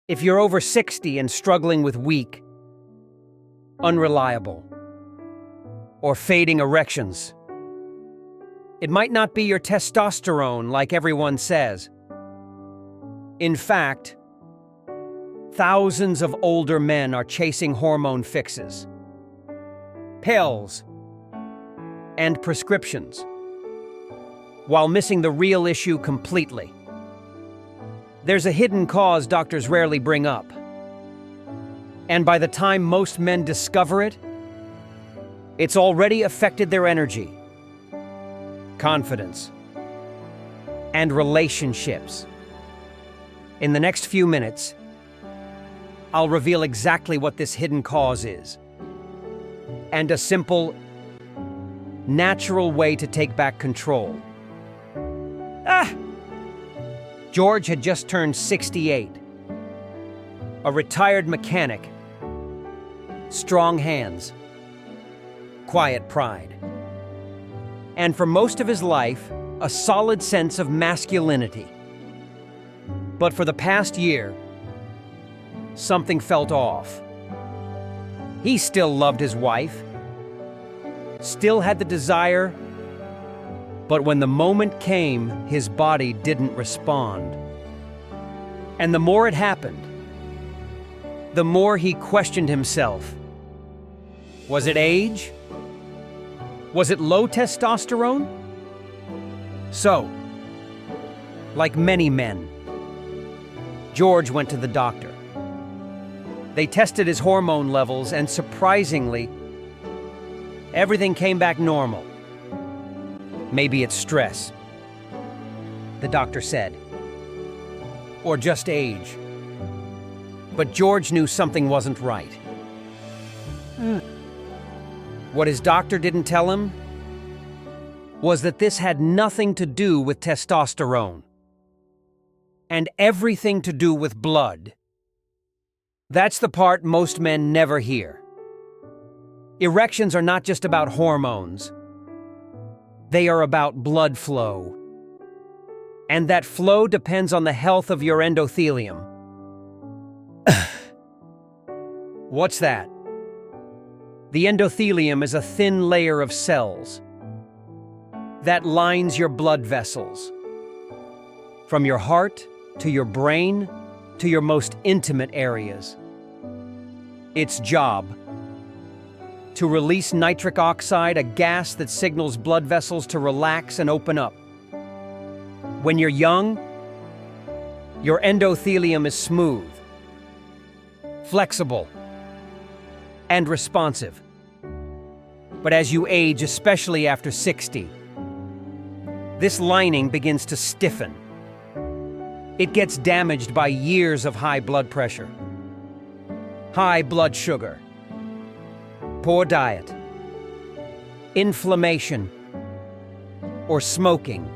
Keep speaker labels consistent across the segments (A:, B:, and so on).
A: If you're over 60 and struggling with weak, unreliable, or fading erections, it might not be your testosterone like everyone says. In fact, thousands of older men are chasing hormone fixes, pills, and prescriptions, while missing the real issue completely. There's a hidden cause doctors rarely bring up. And by the time most men discover it, it's already affected their energy, confidence, and relationships. In the next few minutes, I'll reveal exactly what this hidden cause is, and a simple, natural way to take back control. George had just turned 68. A retired mechanic. Strong hands. Quiet pride. And for most of his life, a solid sense of masculinity. But for the past year, something felt off. He still loved his wife, still had the desire, but when the moment came, his body didn't respond. And the more it happened, the more he questioned himself. Was it age? Was it low testosterone? So, like many men, George went to the doctor. They tested his hormone levels, and surprisingly, everything came back normal. Maybe it's stress, the doctor said, or just age. But George knew something wasn't right. What his doctor didn't tell him was that this had nothing to do with testosterone and everything to do with blood. That's the part most men never hear. Erections are not just about hormones. They are about blood flow. And that flow depends on the health of your endothelium. What's that? The endothelium is a thin layer of cells that lines your blood vessels, from your heart to your brain to your most intimate areas. Its job: to release nitric oxide, a gas that signals blood vessels to relax and open up. When you're young, your endothelium is smooth, flexible, and responsive. But as you age, especially after 60, this lining begins to stiffen. It gets damaged by years of high blood pressure, high blood sugar, poor diet, inflammation, or smoking.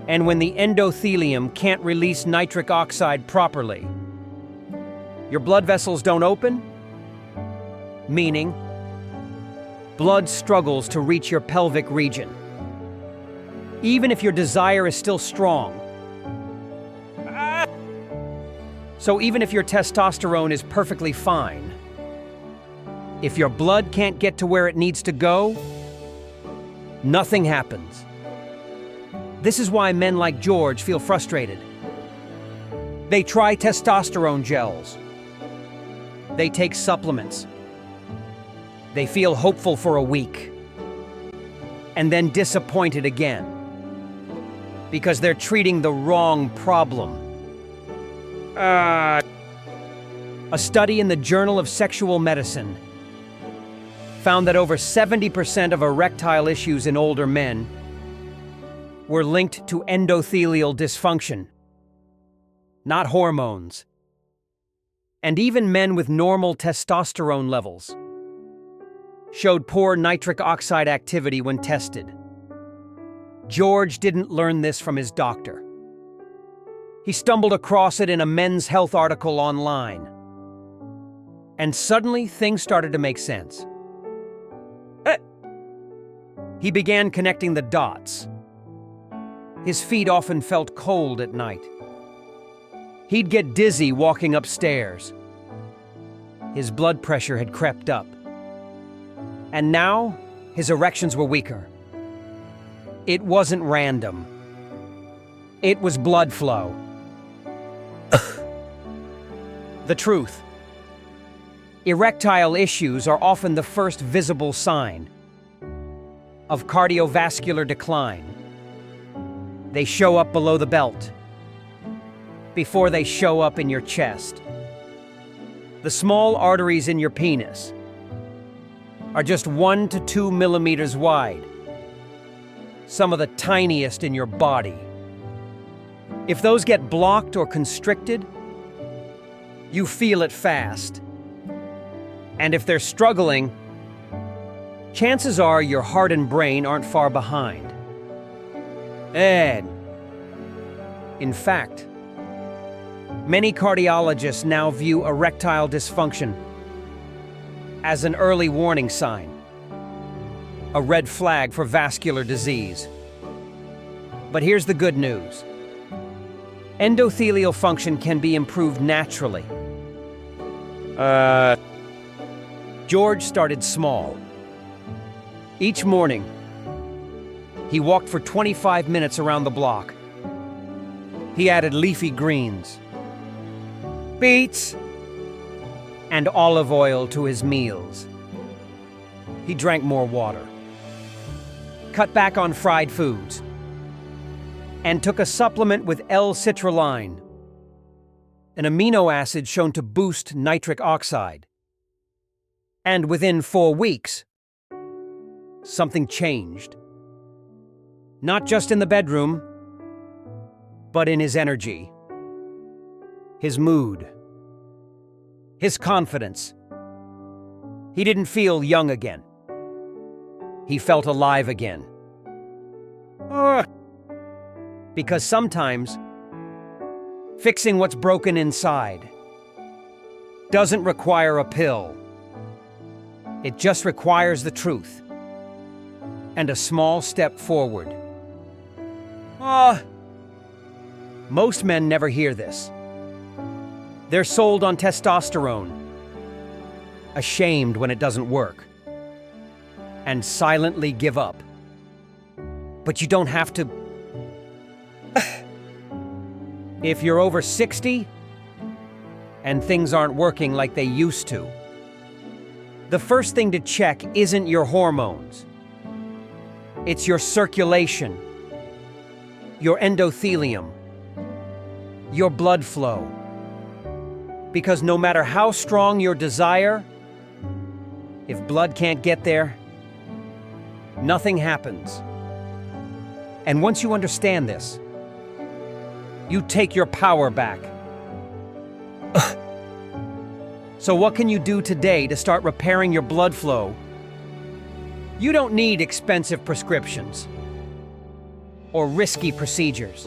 A: And when the endothelium can't release nitric oxide properly, your blood vessels don't open, meaning blood struggles to reach your pelvic region. Even if your desire is still strong. So even if your testosterone is perfectly fine, if your blood can't get to where it needs to go, nothing happens. This is why men like George feel frustrated. They try testosterone gels. They take supplements. They feel hopeful for a week, and then disappointed again, because they're treating the wrong problem. A study in the Journal of Sexual Medicine found that over 70% of erectile issues in older men were linked to endothelial dysfunction, not hormones. And even men with normal testosterone levels showed poor nitric oxide activity when tested. George didn't learn this from his doctor. He stumbled across it in a Men's Health article online. And suddenly, things started to make sense. He began connecting the dots. His feet often felt cold at night. He'd get dizzy walking upstairs. His blood pressure had crept up. And now, his erections were weaker. It wasn't random. It was blood flow. The truth. Erectile issues are often the first visible sign of cardiovascular decline. They show up below the belt, before they show up in your chest. The small arteries in your penis are just 1 to 2 millimeters wide, some of the tiniest in your body. If those get blocked or constricted, you feel it fast. And if they're struggling, chances are your heart and brain aren't far behind. And, in fact, many cardiologists now view erectile dysfunction as an early warning sign, a red flag for vascular disease. But here's the good news. Endothelial function can be improved naturally. George started small. Each morning, he walked for 25 minutes around the block. He added leafy greens, beets, and olive oil to his meals. He drank more water, cut back on fried foods, and took a supplement with L-citrulline, an amino acid shown to boost nitric oxide. And within 4 weeks, something changed. Not just in the bedroom, but in his energy, his mood, his confidence. He didn't feel young again. He felt alive again. Because sometimes, fixing what's broken inside doesn't require a pill. It just requires the truth and a small step forward. Most men never hear this. They're sold on testosterone, ashamed when it doesn't work, and silently give up. But you don't have to. If you're over 60 and things aren't working like they used to, the first thing to check isn't your hormones. It's your circulation, your endothelium, your blood flow. Because no matter how strong your desire, if blood can't get there, nothing happens. And once you understand this, you take your power back. So what can you do today to start repairing your blood flow? You don't need expensive prescriptions or risky procedures.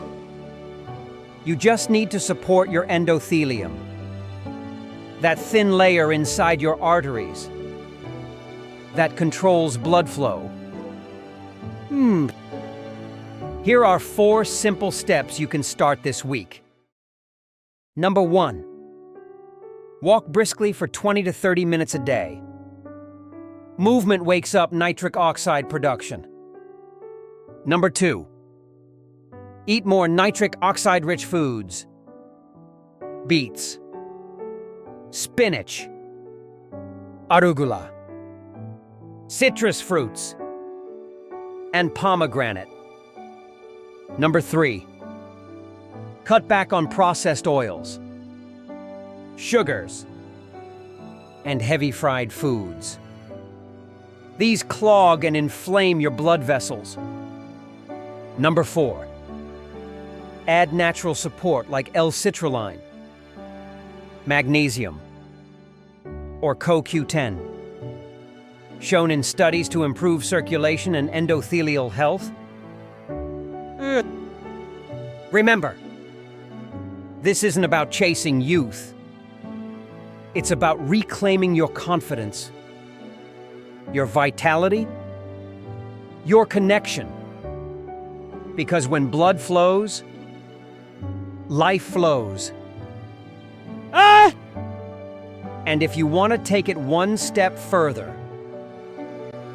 A: You just need to support your endothelium, that thin layer inside your arteries that controls blood flow. Here are 4 simple steps you can start this week. Number 1, walk briskly for 20 to 30 minutes a day. Movement wakes up nitric oxide production. Number 2, eat more nitric oxide-rich foods. Beets, spinach, arugula, citrus fruits, and pomegranate. Number 3, cut back on processed oils, sugars, and heavy fried foods. These clog and inflame your blood vessels. Number 4, add natural support like L-citrulline, magnesium, or CoQ10, shown in studies to improve circulation and endothelial health. Remember, this isn't about chasing youth. It's about reclaiming your confidence, your vitality, your connection. Because when blood flows, life flows. And if you want to take it one step further,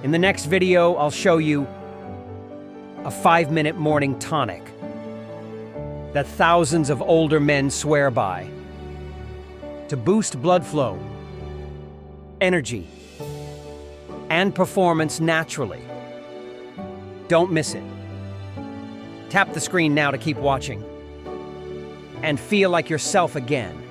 A: in the next video, I'll show you a 5-minute morning tonic that thousands of older men swear by to boost blood flow, energy, and performance naturally. Don't miss it. Tap the screen now to keep watching and feel like yourself again.